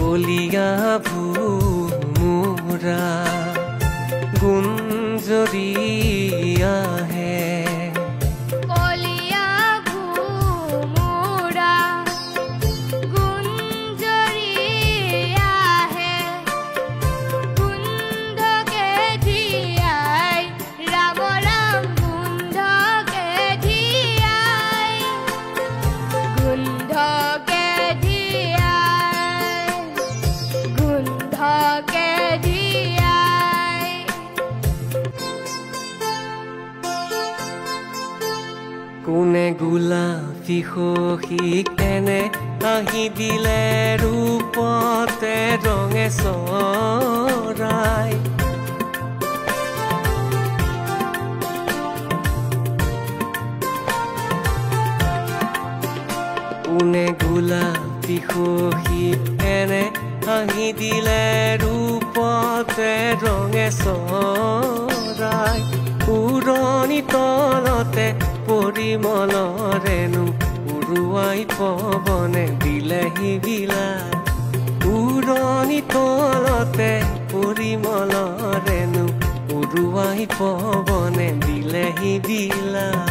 কলিয়া ভোমোৰা গুঞ্জৰি আহে কোনে গোলাপী সখীক এনে আহি দিলে ৰূপতে ৰঙে চৰাই কোনে গোলাপী সখীক এনে আহি দিলে ৰূপতে ৰঙে চৰাই উৰণি তলতে পৰিমলৰেনো উৰুৱাই পৱনে দিলেহি বিলাই উৰণি তলতে পৰিমলৰেনো উৰুৱাই পৱনে দিলেহি বিলাই